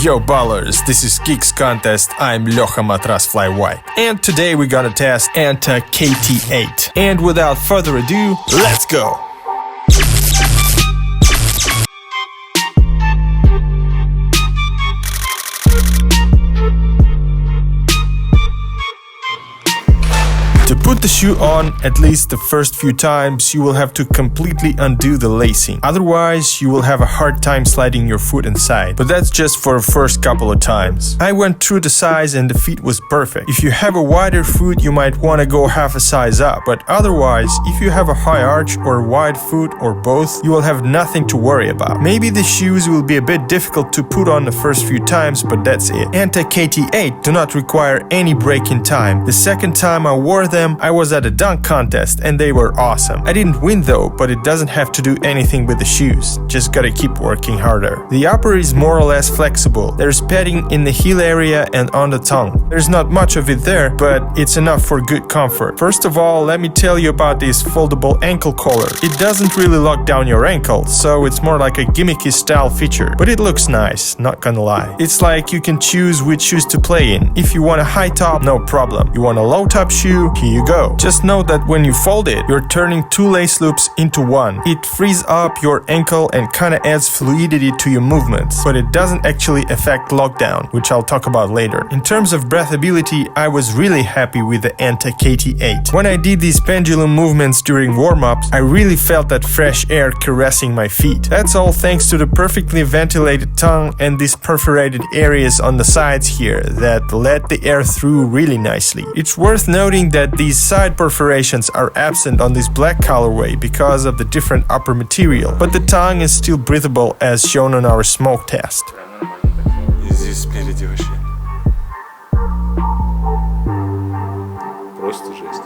Yo ballers, this is Kicks Contest, I'm Ljoha Matras Fly White. And today we're gonna test Anta Kt8. And without further ado, let's go! To put the shoe on, at least the first few times, you will have to completely undo the lacing. Otherwise, you will have a hard time sliding your foot inside. But that's just for the first couple of times. I went through the size and the fit was perfect. If you have a wider foot, you might want to go half a size up. But otherwise, if you have a high arch or wide foot or both, you will have nothing to worry about. Maybe the shoes will be a bit difficult to put on the first few times, but that's it. Anta Kt8 do not require any break-in time. The second time I wore them, I was at a dunk contest and they were awesome. I didn't win though, but it doesn't have to do anything with the shoes. Just gotta keep working harder. The upper is more or less flexible. There's padding in the heel area and on the tongue. There's not much of it there, but it's enough for good comfort. First of all, let me tell you about this foldable ankle collar. It doesn't really lock down your ankle, so it's more like a gimmicky style feature. But it looks nice, not gonna lie. It's like you can choose which shoes to play in. If you want a high top, no problem. You want a low top shoe, here you go. Just note that when you fold it, you're turning two lace loops into one. It frees up your ankle and kinda adds fluidity to your movements, but it doesn't actually affect lockdown, which I'll talk about later. In terms of breathability, I was really happy with the Anta Kt8. When I did these pendulum movements during warm-ups, I really felt that fresh air caressing my feet. That's all thanks to the perfectly ventilated tongue and these perforated areas on the sides here that let the air through really nicely. It's worth noting that these side perforations are absent on this black colorway because of the different upper material, but the tongue is still breathable as shown on our smoke test. Здесь спереди вообще. Просто жесть.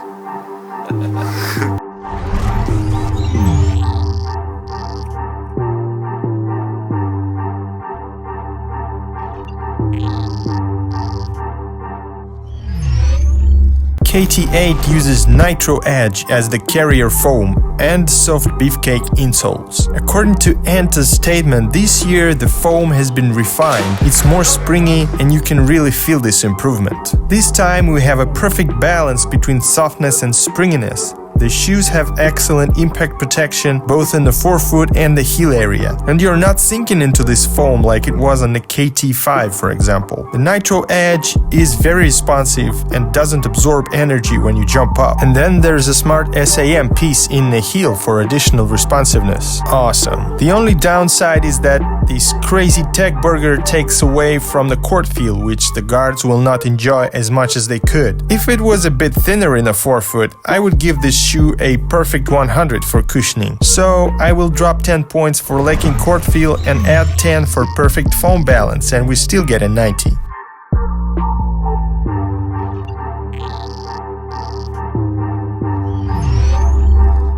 Kt8 uses Nitro Edge as the carrier foam and soft beefcake insoles. According to Anta's statement, this year the foam has been refined, it's more springy and you can really feel this improvement. This time we have a perfect balance between softness and springiness. The shoes have excellent impact protection both in the forefoot and the heel area, and you're not sinking into this foam like it was on the KT5 for example. The Nitro Edge is very responsive and doesn't absorb energy when you jump up. And then there's a smart SAM piece in the heel for additional responsiveness. Awesome. The only downside is that this crazy tech burger takes away from the court feel, which the guards will not enjoy as much as they could. If it was a bit thinner in the forefoot, I would give this shoe a perfect 100 for cushioning. So I will drop 10 points for lacking court feel and add 10 for perfect foam balance, and we still get a 90.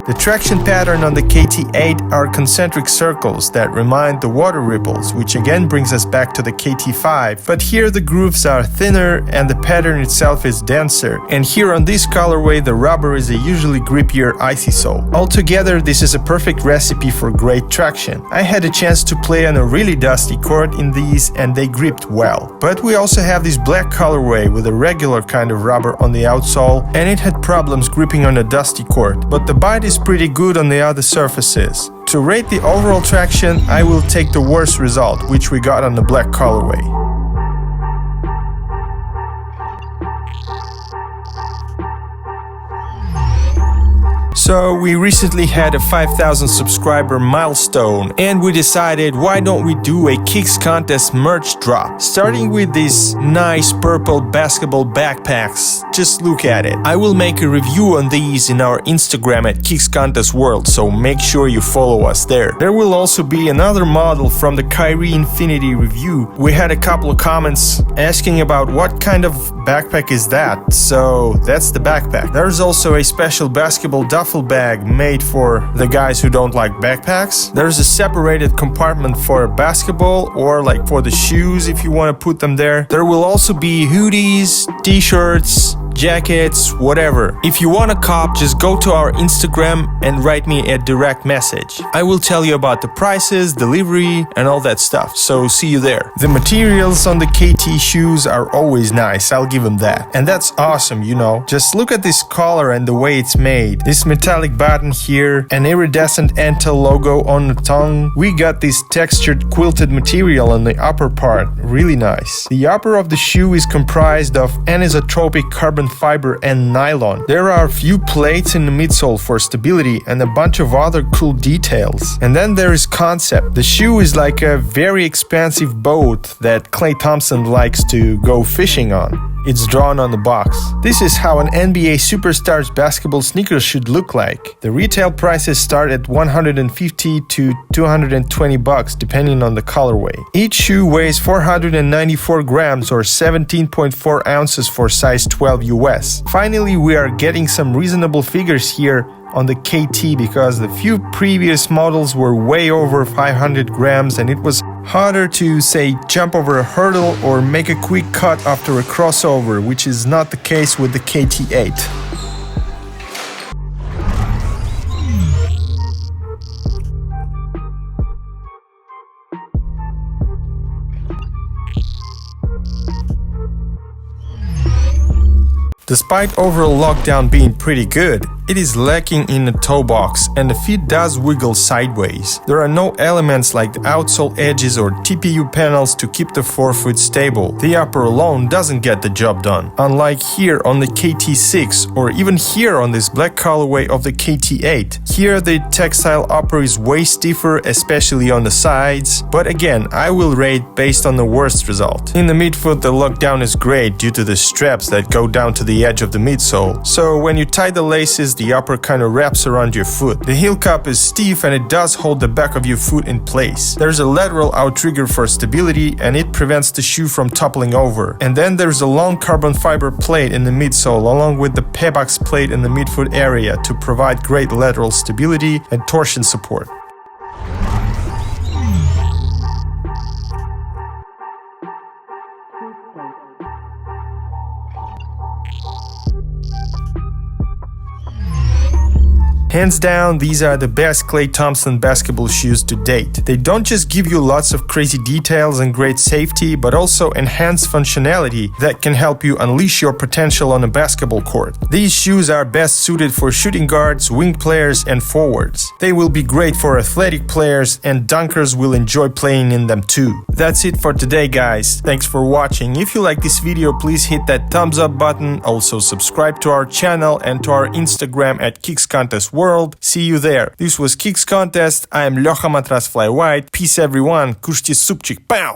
The traction pattern on the KT8 are concentric circles that remind the water ripples, which again brings us back to the KT5, but here the grooves are thinner and the pattern itself is denser, and here on this colorway the rubber is a usually grippier icy sole. Altogether, this is a perfect recipe for great traction. I had a chance to play on a really dusty court in these and they gripped well. But we also have this black colorway with a regular kind of rubber on the outsole, and it had problems gripping on a dusty court, but the bite is pretty good on the other surfaces. To rate the overall traction, I will take the worst result, which we got on the black colorway. So we recently had a 5,000 subscriber milestone and we decided why don't we do a Kicks Contest merch drop. Starting with these nice purple basketball backpacks, just look at it. I will make a review on these in our Instagram at Kicks Contest World, so make sure you follow us there. There will also be another model from the Kyrie Infinity review. We had a couple of comments asking about what kind of backpack is that, so that's the backpack. There's also a special basketball duffel bag made for the guys who don't like backpacks. There's a separated compartment for basketball or like for the shoes if you want to put them there. There will also be hoodies, t-shirts, jackets, whatever. If you want a cop, just go to our Instagram and write me a direct message. I will tell you about the prices, delivery, and all that stuff, so see you there. The materials on the KT shoes are always nice, I'll give them that. And that's awesome, you know. Just look at this collar and the way it's made. This metallic button here, an iridescent Anta logo on the tongue. We got this textured quilted material on the upper part, really nice. The upper of the shoe is comprised of anisotropic carbon fiber and nylon. There are a few plates in the midsole for stability and a bunch of other cool details. And then there is concept. The shoe is like a very expensive boat that Klay Thompson likes to go fishing on. It's drawn on the box. This is how an NBA superstar's basketball sneakers should look like. The retail prices start at $150 to $220 depending on the colorway. Each shoe weighs 494 grams or 17.4 ounces for size 12 US. Finally, we are getting some reasonable figures here on the KT because the few previous models were way over 500 grams and it was harder to, say, jump over a hurdle or make a quick cut after a crossover, which is not the case with the Kt8. Despite overall lockdown being pretty good, it is lacking in the toe box and the feet does wiggle sideways. There are no elements like the outsole edges or TPU panels to keep the forefoot stable. The upper alone doesn't get the job done. Unlike here on the KT6 or even here on this black colorway of the KT8. Here the textile upper is way stiffer, especially on the sides, but again I will rate based on the worst result. In the midfoot the lockdown is great due to the straps that go down to the edge of the midsole, so when you tie the laces the upper kind of wraps around your foot. The heel cup is stiff and it does hold the back of your foot in place. There's a lateral outrigger for stability and it prevents the shoe from toppling over. And then there's a long carbon fiber plate in the midsole along with the Pebax plate in the midfoot area to provide great lateral stability and torsion support. Hands down, these are the best Klay Thompson basketball shoes to date. They don't just give you lots of crazy details and great safety, but also enhanced functionality that can help you unleash your potential on a basketball court. These shoes are best suited for shooting guards, wing players, and forwards. They will be great for athletic players, and dunkers will enjoy playing in them too. That's it for today, guys. Thanks for watching. If you like this video, please hit that thumbs up button. Also subscribe to our channel and to our Instagram at KT8. See you there. This was Kicks Contest. I am Ljocha Matras Fly White. Peace everyone. Kushti supчик. Pow!